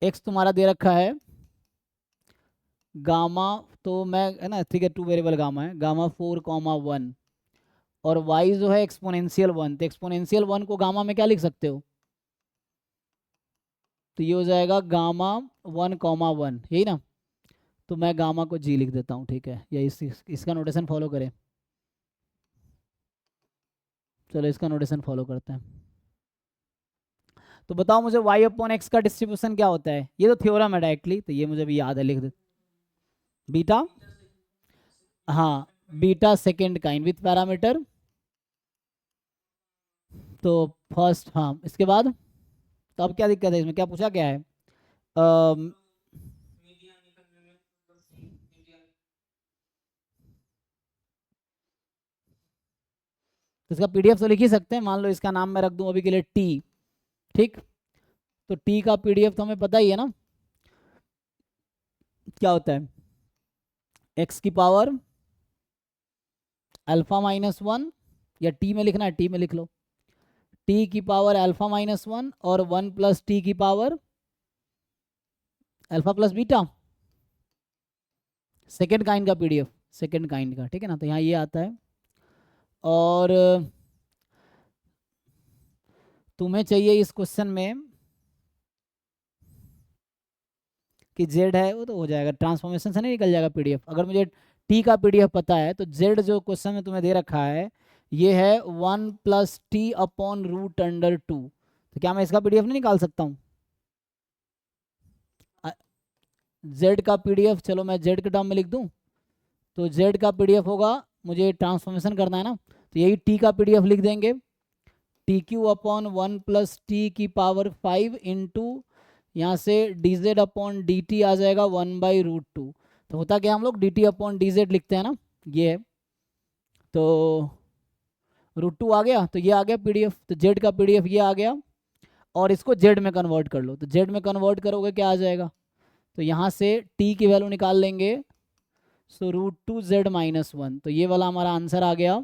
X तुम्हारा दे रखा है गामा, तो मैं है ना, ठीक है, 2 वेरिएबल गामा है, गामा 4,1, और वाई जो है एक्सपोनेंशियल 1, तो एक्सपोनेंशियल 1 को गामा में क्या लिख सकते हो, तो ये हो जाएगा गामा 1,1, यही ना। तो मैं गामा को जी लिख देता हूँ, ठीक है, या इसका नोटेशन फॉलो करें, चलो इसका नोटेशन फॉलो करते हैं। तो बताओ मुझे y अपॉन एक्स का डिस्ट्रीब्यूशन क्या होता है, ये तो थ्योरम है डायरेक्टली, तो ये मुझे भी याद है, लिख दे। बीटा, हाँ, beta second kind with parameter, तो फर्स्ट, हाँ, इसके बाद तो अब क्या दिक्कत है इसमें, क्या पूछा क्या है, अम, तो इसका पीडीएफ तो लिख ही सकते हैं, मान लो इसका नाम मैं रख दूं अभी के लिए टी, ठीक, तो टी का पीडीएफ तो हमें पता ही है ना, क्या होता है, एक्स की पावर अल्फा माइनस वन, या टी में लिखना है टी में लिख लो, टी की पावर अल्फा माइनस वन और 1 प्लस टी की power alpha plus beta, second kind का पीडीएफ, सेकेंड काइंड का, ठीक है ना, तो यहाँ ये आता है। और तुम्हें चाहिए इस क्वेश्चन में कि जेड है, वो तो हो जाएगा, ट्रांसफॉर्मेशन से नहीं निकल जाएगा पीडीएफ, अगर मुझे टी का पीडीएफ पता है तो जेड जो क्वेश्चन में तुम्हें दे रखा है ये है 1 plus T upon root under two, तो क्या मैं इसका पीडीएफ नहीं निकाल सकता हूँ, जेड का पीडीएफ, चलो मैं जेड के टर्म में लिख दूँ, तो जेड का पीडीएफ होगा, मुझे ट्रांसफॉर्मेशन करना है ना, तो यही टी का पीडीएफ लिख देंगे, T Q upon 1 plus T की पावर 5 इंटू यहाँ से D Z upon D T आ जाएगा 1/√2, तो होता क्या, हम लोग D T upon D Z लिखते हैं ना, ये है, तो √2 आ गया, तो ये आ गया पीडीएफ, तो जेड का पीडीएफ ये आ गया, और इसको जेड में कन्वर्ट कर लो, तो जेड में कन्वर्ट करोगे क्या आ जाएगा, तो यहाँ से टी की वैल्यू निकाल लेंगे, सो √2z-1, तो ये वाला हमारा आंसर आ गया,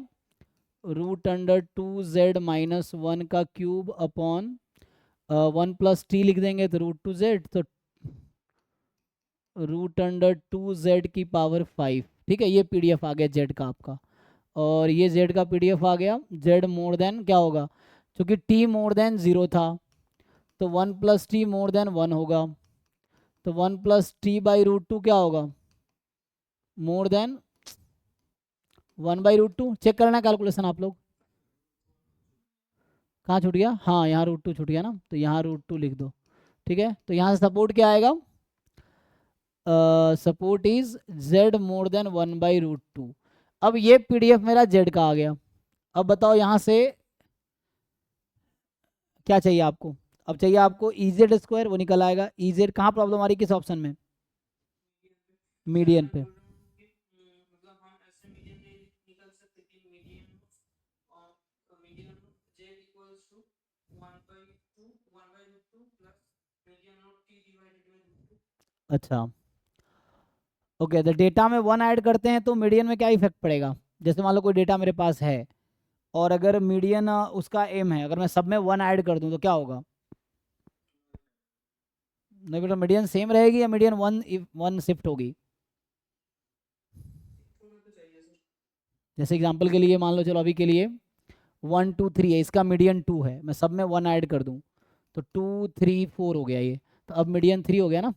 √2z-1 का क्यूब अपॉन 1 प्लस टी लिख देंगे तो √2z, तो √2z की पावर 5, ठीक है, ये पीडीएफ आ गया जेड का आपका, और ये जेड का पीडीएफ आ गया, जेड मोर देन क्या होगा, क्योंकि टी मोर देन 0 था, तो 1 प्लस टी मोर देन 1 होगा, तो 1 प्लस टी बाई √2 क्या होगा, मोर देन 1/√2, चेक करना कैलकुलेशन आप लोग, कहाँ छूट गया, हाँ यहाँ √2 छूट गया ना, तो यहाँ √2 लिख दो, ठीक है, तो यहाँ से सपोर्ट क्या आएगा, support is z more than 1/√2, अब ये पीडीएफ मेरा z का आ गया, अब बताओ यहाँ से क्या चाहिए आपको, अब चाहिए आपको EZ², वो निकल आएगा, EZ कहाँ प्रॉब्लम आ रही, किस ऑप्शन में, मीडियन पे, अच्छा, ओके, तो डेटा में 1 ऐड करते हैं तो मीडियन में क्या इफेक्ट पड़ेगा, जैसे मान लो कोई डेटा मेरे पास है और अगर मीडियन उसका एम है, अगर मैं सब में 1 ऐड कर दूं तो क्या होगा, नहीं बेटा, मीडियन सेम रहेगी या मीडियन 1 शिफ्ट होगी, जैसे एग्जांपल के लिए मान लो, चलो अभी के लिए 1 2 3 है, इसका मीडियन 2 है, मैं सब में 1 ऐड कर दूं तो 2 3 4 हो गया ये, तो अब मीडियन 3 हो गया ना,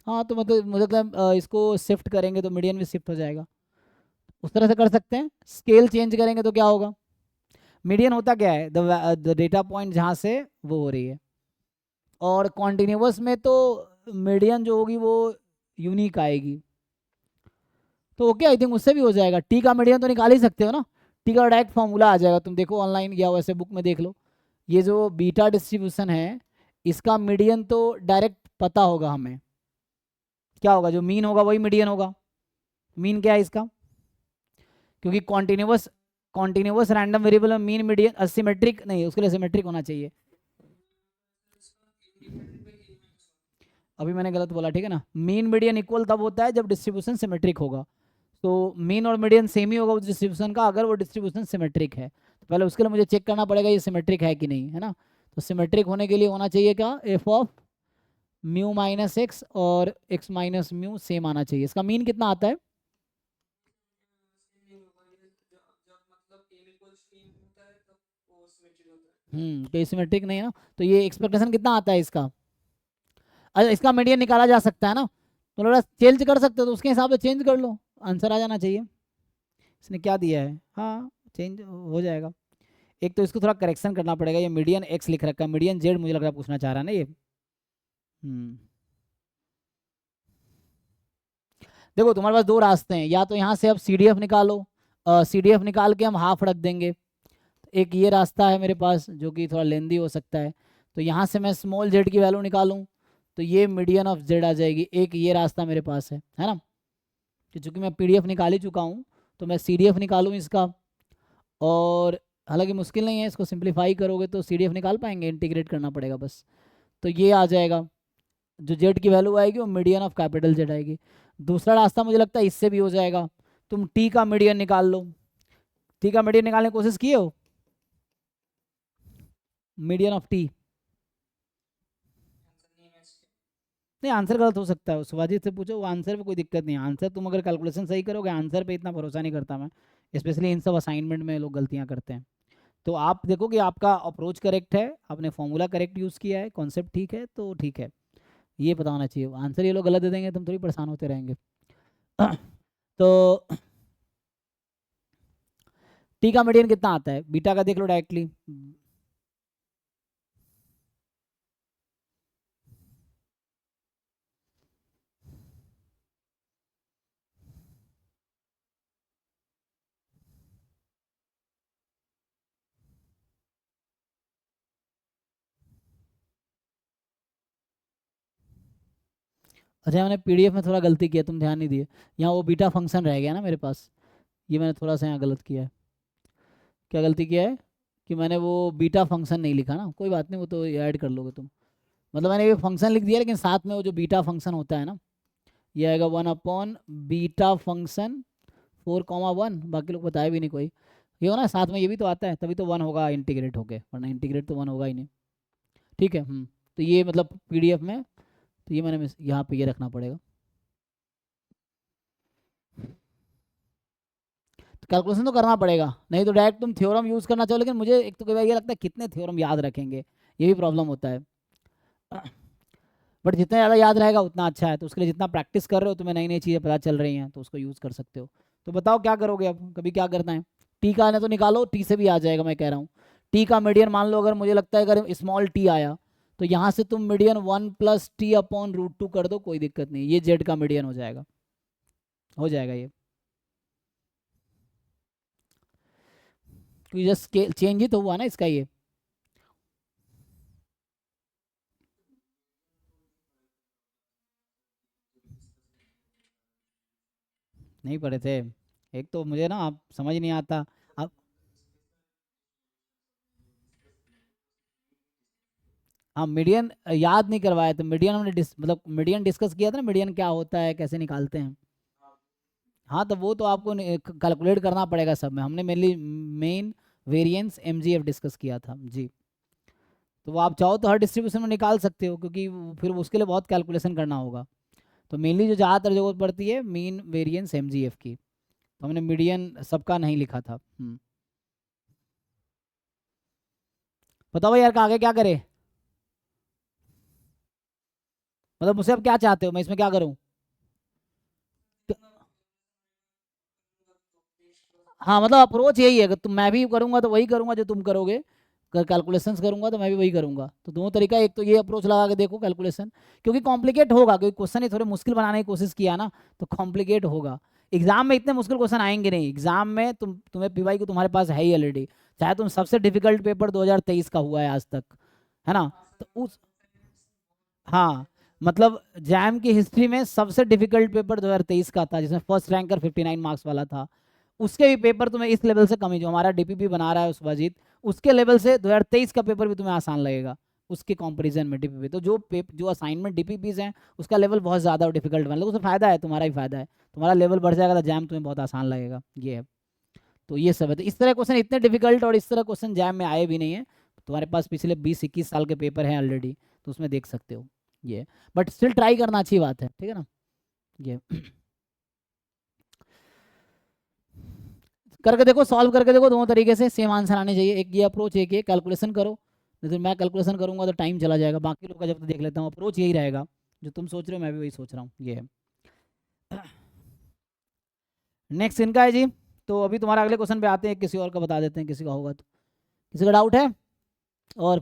हाँ, तो मतलब मुझे लगता है इसको शिफ्ट करेंगे तो मीडियन भी शिफ्ट हो जाएगा, उस तरह से कर सकते हैं, स्केल चेंज करेंगे तो क्या होगा, मीडियन होता क्या है, द डेटा पॉइंट जहाँ से वो हो रही है, और कॉन्टिन्यूस में तो मीडियन जो होगी वो यूनिक आएगी, तो ओके, आई थिंक उससे भी हो जाएगा, टी का मीडियन तो निकाल ही सकते हो ना, टी का डायरेक्ट फॉर्मूला आ जाएगा, तुम देखो ऑनलाइन या वैसे बुक में देख लो, ये जो बीटा डिस्ट्रीब्यूशन है इसका मीडियन तो डायरेक्ट पता होगा हमें, क्या होगा, जो मीन होगा वही मीडियन होगा, मीन क्या है इसका, क्योंकि कॉन्टिन्यूस रैंडम वेरिएबल में मीन मीडियन असिमेट्रिक नहीं, उसके लिए सिमेट्रिक होना चाहिए, अभी मैंने गलत बोला, ठीक है ना, मीन मीडियन इक्वल तब होता है जब डिस्ट्रीब्यूशन सिमेट्रिक होगा, तो मीन और मीडियन सेम ही होगा उस डिस्ट्रीब्यूशन का अगर वो डिस्ट्रीब्यूशन सिमेट्रिक है, तो पहले उसके लिए मुझे चेक करना पड़ेगा ये सिमेट्रिक है कि नहीं, है ना, तो सिमेट्रिक होने के लिए होना चाहिए क्या, F of mu minus x और एक्स माइनस म्यू सेम आना चाहिए। इसका मीन कितना आता है? तो सिमेट्रिक नहीं है ना, तो ये एक्सपेक्टेशन कितना आता है इसका? अच्छा, इसका मीडियन निकाला जा सकता है ना, तो थोड़ा चेंज कर सकते हो, तो उसके हिसाब से चेंज कर लो, आंसर आ जाना चाहिए। इसने क्या दिया है, हाँ चेंज हो जाएगा। एक तो इसको थोड़ा करेक्शन करना पड़ेगा, ये मीडियन एक्स लिख रखा है, मीडियन जेड मुझे लग रहा है पूछना चाह रहा है ना ये। देखो तुम्हारे पास दो रास्ते हैं, या तो यहाँ से अब CDF निकालो, CDF निकाल के हम हाफ रख देंगे। एक ये रास्ता है मेरे पास जो कि थोड़ा लेंदी हो सकता है, तो यहाँ से मैं स्मॉल जेड की वैल्यू निकालूं तो ये मीडियन ऑफ जेड आ जाएगी। एक ये रास्ता मेरे पास है ना, कि चूँकि मैं PDF निकाल ही चुका हूँ तो मैं CDF निकालूँ इसका, और हालांकि मुश्किल नहीं है, इसको सिंप्लीफाई करोगे तो CDF निकाल पाएंगे, इंटीग्रेट करना पड़ेगा बस। तो ये आ जाएगा, जो जेड की वैल्यू आएगी वो मीडियन ऑफ कैपिटल जेड आएगी। दूसरा रास्ता मुझे लगता है इससे भी हो जाएगा, तुम टी का मीडियन निकाल लो। टी का मीडियन निकालने की कोशिश किए हो, मीडियन ऑफ टी? नहीं, आंसर गलत हो सकता है, शिवाजीत से पूछो, वो आंसर पे कोई दिक्कत नहीं है। आंसर तुम अगर कैलकुलेशन सही करोगे, आंसर पे इतना भरोसा नहीं करता मैं, स्पेशली इन सब असाइनमेंट में लोग गलतियां करते हैं। तो आप देखो कि आपका अप्रोच करेक्ट है, आपने फॉर्मूला करेक्ट यूज़ किया है, कॉन्सेप्ट ठीक है, तो ठीक है, ये पता होना चाहिए। आंसर ये लोग गलत दे देंगे तुम थोड़ी परेशान होते रहेंगे। तो टी का मीडियन कितना आता है, बीटा का देख लो डायरेक्टली। अच्छा, मैंने PDF में थोड़ा गलती किया, तुम ध्यान नहीं दिए, यहाँ वो बीटा फंक्शन रह गया ना मेरे पास, ये मैंने थोड़ा सा यहाँ गलत किया है। क्या गलती किया है कि मैंने वो बीटा फंक्शन नहीं लिखा ना, कोई बात नहीं, वो तो ऐड कर लोगे तुम। मतलब मैंने ये फंक्शन लिख दिया, लेकिन साथ में वो जो बीटा फंक्शन होता है ना, ये आएगा 1 बीटा फंक्शन 4,1, बाकी लोग बताए भी नहीं कोई, ये हो ना साथ में, ये भी तो आता है, तभी तो 1 होगा इंटीग्रेट होके, वरना इंटीग्रेट तो 1 होगा ही नहीं। ठीक है। तो ये मतलब PDF में, तो ये मैंने यहाँ पे ये रखना पड़ेगा। तो कैलकुलेशन तो करना पड़ेगा, नहीं तो डायरेक्ट तुम थ्योरम यूज़ करना चाहो, लेकिन मुझे एक तो कई बार ये लगता है कितने थ्योरम याद रखेंगे, ये भी प्रॉब्लम होता है। बट जितना ज़्यादा याद रहेगा उतना अच्छा है, तो उसके लिए जितना प्रैक्टिस कर रहे हो, तुम्हें नई नई चीज़ें पता चल रही हैं, तो उसको यूज़ कर सकते हो। तो बताओ क्या करोगे अब, कभी क्या करना है? टी का आना तो निकालो, टी से भी आ जाएगा, मैं कह रहा हूँ। टी का मीडियन मान लो, अगर मुझे लगता है अगर स्मॉल टी आया, तो यहाँ से तुम मीडियन 1+T/√2 कर दो, कोई दिक्कत नहीं, ये जेड का मीडियन हो जाएगा, हो जाएगा ये, क्योंकि जस्ट चेंज ही तो हुआ ना इसका ये। नहीं पढ़े थे, एक तो मुझे ना आप समझ नहीं आता। अब हाँ, मीडियन याद नहीं करवाया, तो मीडियन हमने मतलब मीडियन डिस्कस किया था ना, मीडियन क्या होता है, कैसे निकालते हैं। हाँ, तो वो तो आपको कैलकुलेट करना पड़ेगा सब में, हमने mainly main variance MGF discuss किया था जी। तो वो आप चाहो तो हर डिस्ट्रीब्यूशन में निकाल सकते हो, क्योंकि फिर उसके लिए बहुत कैलकुलेशन करना होगा। तो मेनली जो ज़्यादातर जरूरत पड़ती है मीन वेरिएंस MGF की, तो हमने मीडियन सबका नहीं लिखा था। बताओ यार, आगे क्या करें, मतलब मुझसे अब क्या चाहते हो, मैं इसमें क्या करूँ? हाँ, मतलब अप्रोच यही है, अगर तुम, मैं भी करूंगा तो वही करूंगा जो तुम करोगे, अगर कैलकुलेशंस करूंगा तो मैं भी वही करूंगा। तो दोनों तरीका, एक तो ये अप्रोच लगा के देखो कैलकुलेशन, क्योंकि कॉम्प्लिकेट होगा, क्योंकि क्वेश्चन ही थोड़े मुश्किल बनाने की कोशिश किया ना, तो कॉम्प्लिकेट होगा। एग्जाम में इतने मुश्किल क्वेश्चन आएंगे नहीं, एग्जाम में तुम्हें PY को तुम्हारे पास है ही ऑलरेडी, चाहे तुम सबसे डिफिकल्ट पेपर 2023 का हुआ है आज तक, है ना, तो उस, हाँ, मतलब जैम की हिस्ट्री में सबसे डिफिकल्ट पेपर 2023 का था, जिसमें फर्स्ट रैंकर 59 मार्क्स वाला था, उसके भी पेपर तुम्हें इस लेवल से कम ही, जो हमारा DPP बना रहा है सुभाजीत, उसके लेवल से 2023 का पेपर भी तुम्हें आसान लगेगा, उसके कंपैरिजन में DPP, तो जो असाइनमेंट DPPs हैं उसका लेवल बहुत ज़्यादा डिफिकल्ट बना, उससे फ़ायदा है, तुम्हारा ही फायदा है, तुम्हारा लेवल बढ़ जाएगा तो जैम तुम्हें बहुत आसान लगेगा, ये है। तो ये सब है, तो इस तरह क्वेश्चन इतने डिफिकल्ट और इस तरह क्वेश्चन जैम में आए भी नहीं है, तुम्हारे पास पिछले 20-21 साल के पेपर हैं ऑलरेडी, तो उसमें देख सकते हो ये। बट स्टिल ट्राई करना अच्छी बात है, ठीक है ना। ये करके देखो, सॉल्व करके देखो, दोनों तरीके से सेम आंसर आने चाहिए। एक ये अप्रोच, एक ये कैलकुलेशन करो। नहीं तो मैं कैलकुलेशन करूंगा तो टाइम चला जाएगा, बाकी लोग का जब तक देख लेता हूँ। अप्रोच यही रहेगा, जो तुम सोच रहे हो मैं भी वही सोच रहा हूँ। ये है। नेक्स्ट इनका है जी। तो अभी तुम्हारा अगले क्वेश्चन पे आते हैं, किसी और का बता देते हैं, किसी का होगा तो। किसी का डाउट है और